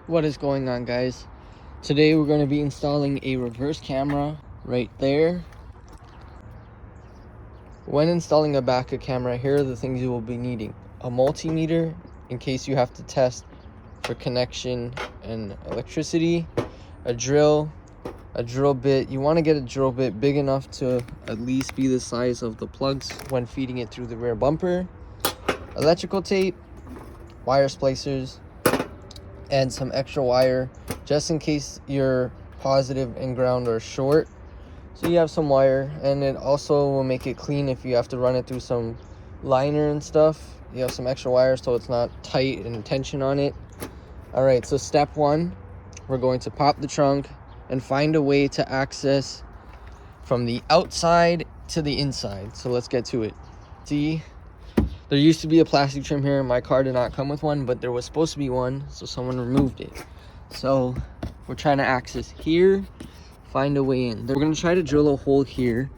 What is going on, guys? Today we're going to be installing a reverse camera right there. When installing a backup camera, here are the things you will be needing: a multimeter in case you have to test for connection and electricity, a drill bit. You want to get a drill bit big enough to at least be the size of the plugs when feeding it through the rear bumper, electrical tape, wire splicers, and some extra wire just in case your positive and ground are short, so you have some wire. And it also will make it clean if you have to run it through some liner and stuff. You have some extra wire so it's not tight and tension on it. All right, so step one, we're going to pop the trunk and find a way to access from the outside to the inside. So let's get to it. See, there used to be a plastic trim here. My car did not come with one, but there was supposed to be one, so someone removed it. So we're trying to access here, find a way in. We're going to try to drill a hole here,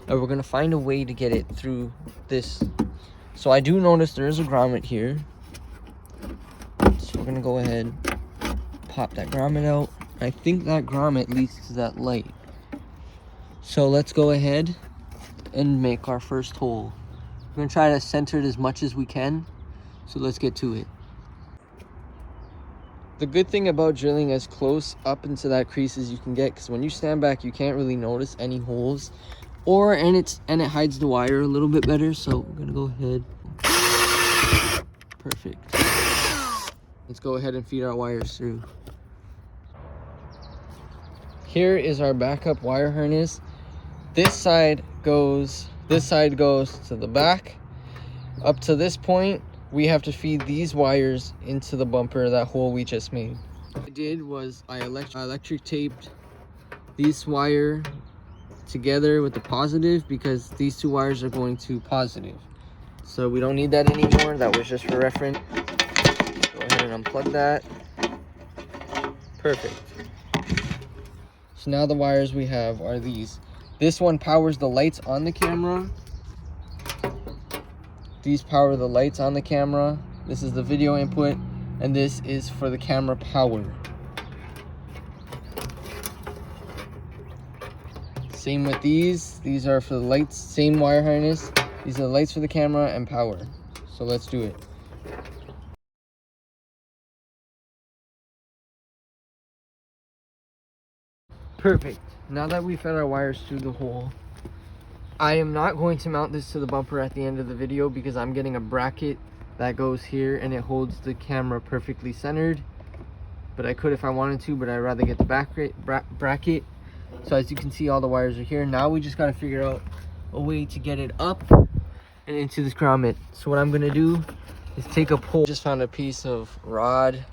and we're going to find a way to get it through this. So I do notice there is a grommet here. So we're going to go ahead, pop that grommet out. I think that grommet leads to that light. So let's go ahead and make our first hole. We're going to try to center it as much as we can, so let's get to it. The good thing about drilling as close up into that crease as you can get, because when you stand back you can't really notice any holes, and it hides the wire a little bit better. So we're going to go ahead. Perfect. Let's go ahead and feed our wires through. Here is our backup wire harness. This side goes to the back. Up to this point, we have to feed these wires into the bumper, that hole we just made. What I did was I electric taped this wire together with the positive, because these two wires are going to positive. So we don't need that anymore. That was just for reference. Go ahead and unplug that. Perfect. So now the wires we have are these. This one powers the lights on the camera. These power the lights on the camera. This is the video input, and this is for the camera power. Same with these. These are for the lights, same wire harness. These are the lights for the camera and power. So let's do it. Perfect. Now that we fed our wires through the hole, I am not going to mount this to the bumper at the end of the video, because I'm getting a bracket that goes here and it holds the camera perfectly centered. But I could if I wanted to, but I'd rather get the bracket. So as you can see, all the wires are here. Now we just got to figure out a way to get it up and into this grommet. So what I'm going to do is take a pole. Just found a piece of rod.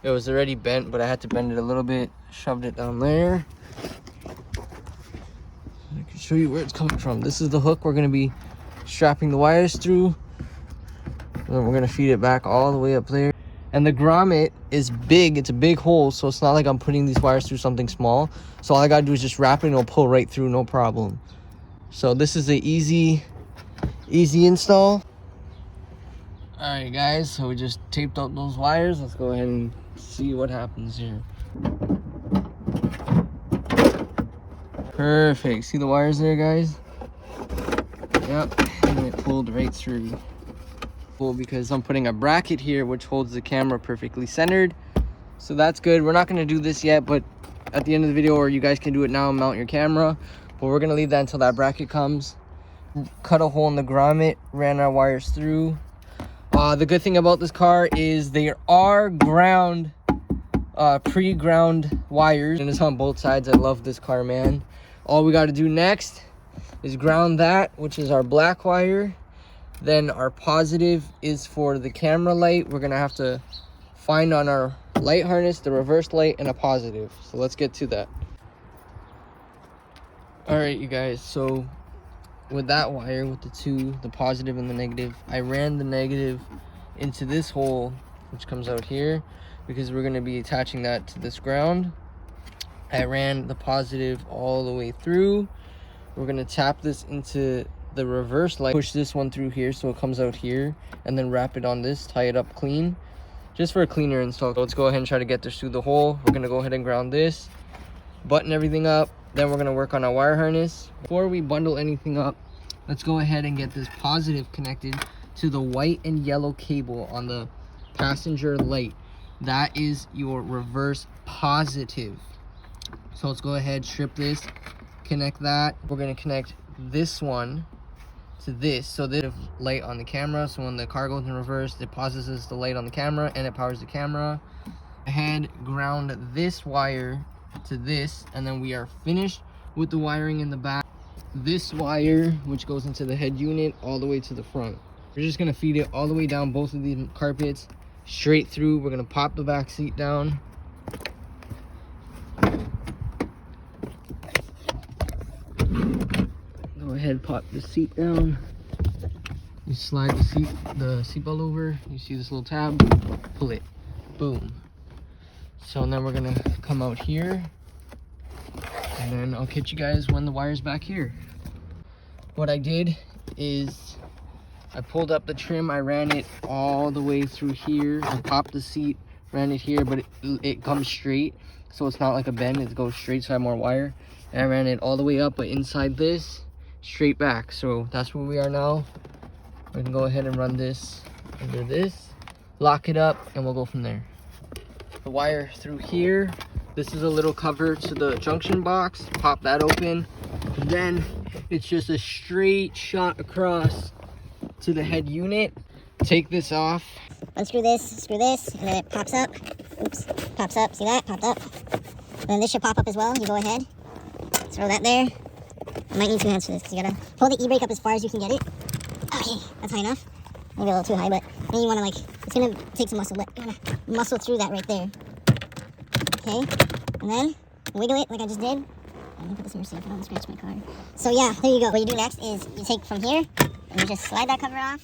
It was already bent, but I had to bend it a little bit. Shoved it down there. I can show you where it's coming from. This is the hook we're going to be strapping the wires through. And then we're going to feed it back all the way up there. And the grommet is big. It's a big hole, so it's not like I'm putting these wires through something small. So all I got to do is just wrap it and it'll pull right through, no problem. So this is an easy install. Alright guys, so we just taped up those wires. Let's go ahead and see what happens here. Perfect. See the wires there, guys? Yep, and it pulled right through. Cool, because I'm putting a bracket here which holds the camera perfectly centered. So that's good. We're not going to do this yet, but at the end of the video, or you guys can do it now and mount your camera. But we're going to leave that until that bracket comes. Cut a hole in the grommet, ran our wires through. The good thing about this car is there are pre-ground wires, and it's on both sides. I love this car, man. All we got to do next is ground that, which is our black wire. Then our positive is for the camera light. We're gonna have to find on our light harness the reverse light and a positive. So let's get to that. All right, you guys, so with that wire, with the positive and the negative, I ran the negative into this hole, which comes out here, because we're going to be attaching that to this ground. I ran the positive all the way through. We're going to tap this into the reverse light, push this one through here so it comes out here, and then wrap it on this, tie it up clean. just for a cleaner install. So let's go ahead and try to get this through the hole. We're gonna go ahead and ground this, button everything up, then we're gonna work on our wire harness. Before we bundle anything up, let's go ahead and get this positive connected to the white and yellow cable on the passenger light. That is your reverse positive. So let's go ahead, strip this, connect that. We're gonna connect this one to this, so this light on the camera, so when the car goes in reverse, it pauses the light on the camera and it powers the camera. Ahead, ground this wire to this, and then we are finished with the wiring in the back. This wire, which goes into the head unit, all the way to the front. We're just gonna feed it all the way down both of these carpets, straight through. We're gonna pop the back seat down. Go ahead, pop the seat down. You slide the seatbelt over. You see this little tab, pull it, boom. So then we're gonna come out here, and then I'll catch you guys when the wire's back here. What I did is I pulled up the trim, I ran it all the way through here. I popped the seat, ran it here, but it comes straight, so it's not like a bend, it goes straight, so I have more wire. And I ran it all the way up, but inside this, straight back. So that's where we are now. We can go ahead and run this under this, lock it up, and we'll go from there. The wire through here, this is a little cover to the junction box. Pop that open, then it's just a straight shot across to the head unit. Take this off, unscrew this, screw this, and then it pops up. Oops, pops up, see that? Popped up. And then this should pop up as well. You go ahead, throw that there. I might need 2 hands for this because you gotta pull the e-brake up as far as you can get it. Okay, that's high enough. Maybe a little too high, but then you wanna it's gonna take some muscle, but you wanna muscle through that right there. Okay, and then wiggle it like I just did. Let me put this in safe, I don't want to scratch my car. So yeah, there you go. What you do next is you take from here, and you just slide that cover off.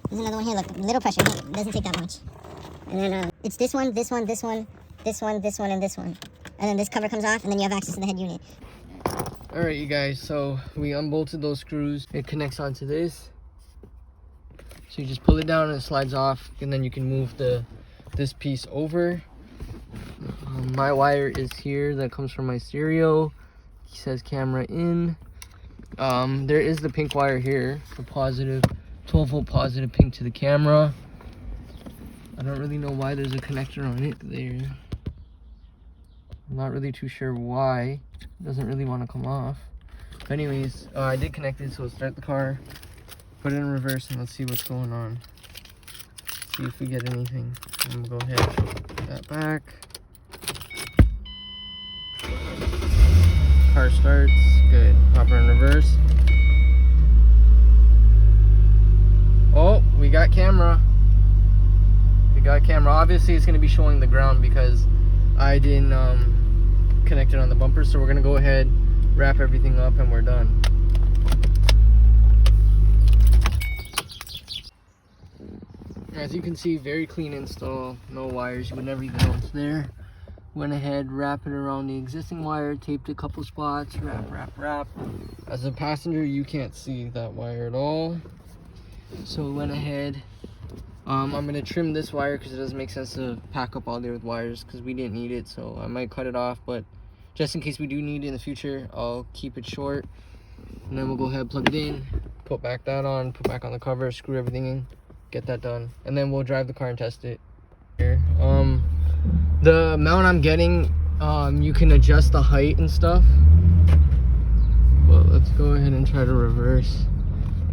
There's another one here, look, little pressure, it doesn't take that much. And then it's this one, this one, this one, this one, this one, and this one. And then this cover comes off, and then you have access to the head unit. All right, you guys, so we unbolted those screws. It connects onto this. So you just pull it down and it slides off, and then you can move this piece over. My wire is here, that comes from my stereo. It says camera in. There is the pink wire here, the positive, 12-volt positive pink to the camera. I don't really know why there's a connector on it there. I'm not really too sure why. It doesn't really want to come off. But anyways, I did connect it, so let's start the car, put it in reverse, and let's see what's going on. See if we get anything. I'm gonna go ahead, put that back. Car starts, good. Pop her in reverse. Oh, we got camera. We got camera. Obviously, it's gonna be showing the ground because I didn't connect it on the bumper. So we're gonna go ahead, wrap everything up, and we're done. As you can see, very clean install, no wires, you would never even know it's there. Went ahead, wrapped it around the existing wire, taped a couple spots, wrap. As a passenger, you can't see that wire at all. So we went ahead, I'm gonna trim this wire because it doesn't make sense to pack up all there with wires because we didn't need it, so I might cut it off, but just in case we do need it in the future, I'll keep it short. And then we'll go ahead, plug it in, put back that on, put back on the cover, screw everything in, get that done, and then we'll drive the car and test it. Here, the mount I'm getting, you can adjust the height and stuff, but let's go ahead and try to reverse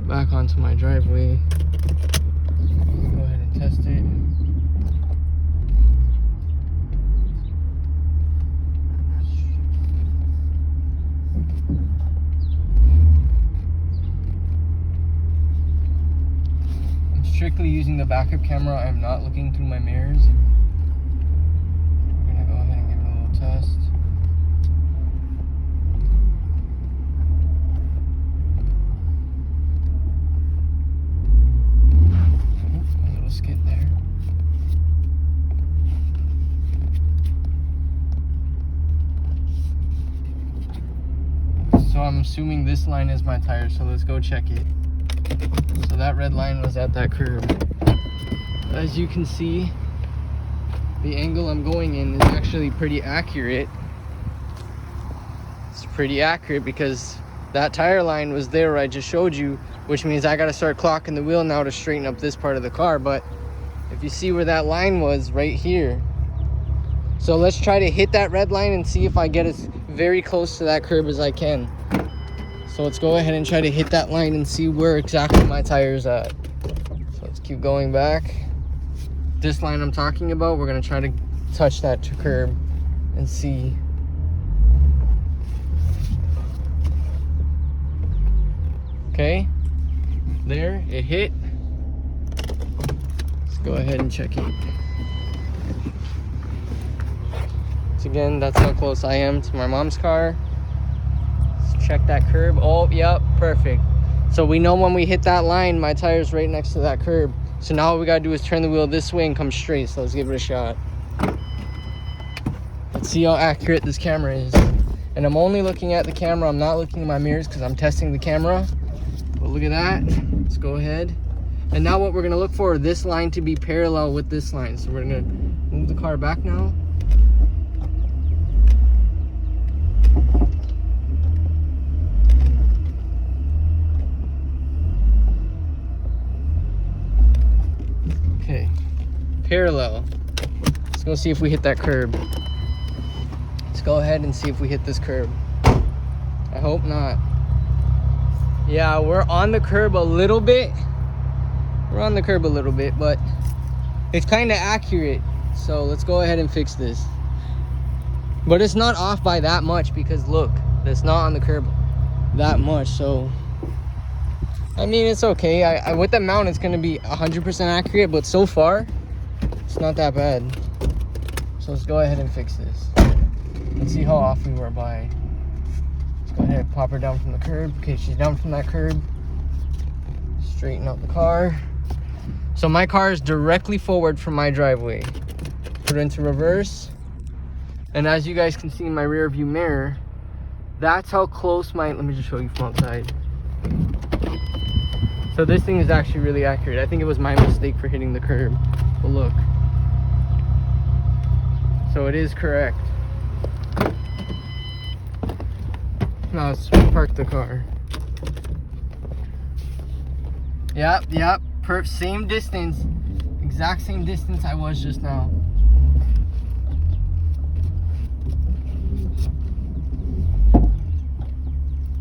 back onto my driveway. Go ahead and test it. I'm strictly using the backup camera. I'm not looking through my mirrors. We're gonna go ahead and give it a little test. A little skid there. So I'm assuming this line is my tire, so let's go check it. So that red line was at that curb. As you can see, the angle I'm going in is actually pretty accurate. It's pretty accurate because that tire line was there where I just showed you, which means I got to start clocking the wheel now to straighten up this part of the car. But if you see where that line was, right here. So let's try to hit that red line and see if I get as very close to that curb as I can. So let's go ahead and try to hit that line and see where exactly my tire's at. So let's keep going back. This line I'm talking about, we're gonna try to touch that curb and see. Okay, there, it hit. Let's go ahead and check it. So again, that's how close I am to my mom's car. Let's check that curb. Oh, yep, perfect. So we know when we hit that line, my tire's right next to that curb. So now what we gotta do is turn the wheel this way and come straight. So let's give it a shot. Let's see how accurate this camera is. And I'm only looking at the camera. I'm not looking at my mirrors because I'm testing the camera. But look at that. Let's go ahead. And now what we're gonna look for, this line to be parallel with this line. So we're gonna move the car back now. Okay, parallel. Let's go see if we hit that curb. Let's go ahead and see if we hit this curb. I hope not. Yeah, we're on the curb a little bit. We're on the curb a little bit, but it's kind of accurate. So let's go ahead and fix this. But it's not off by that much because look, it's not on the curb that much. So I mean, it's okay. With the mount, it's gonna be 100% accurate, but so far, it's not that bad. So let's go ahead and fix this. Let's see how off we were by. Let's go ahead and pop her down from the curb. Okay, she's down from that curb. Straighten out the car. So my car is directly forward from my driveway. Put it into reverse. And as you guys can see in my rear view mirror, that's how close let me just show you from outside. So this thing is actually really accurate. I think it was my mistake for hitting the curb. But look. So it is correct. Now let's park the car. Yep. Same distance. Exact same distance I was just now.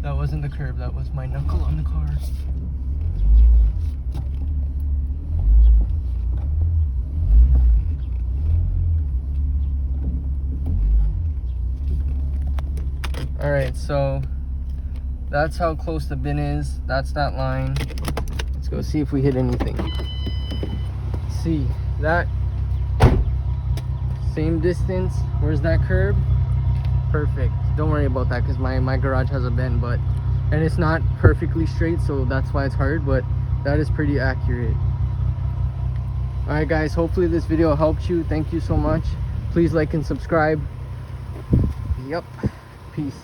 That wasn't the curb, that was my knuckle on the car. All right, so that's how close the bin is. That's that line. Let's go see if we hit anything. See that same distance. Where's that curb? Perfect. Don't worry about that because my garage has a bend, and it's not perfectly straight, so that's why it's hard, but that is pretty accurate. All right, guys, hopefully this video helped you. Thank you so much. Please like and subscribe. Yep. Peace.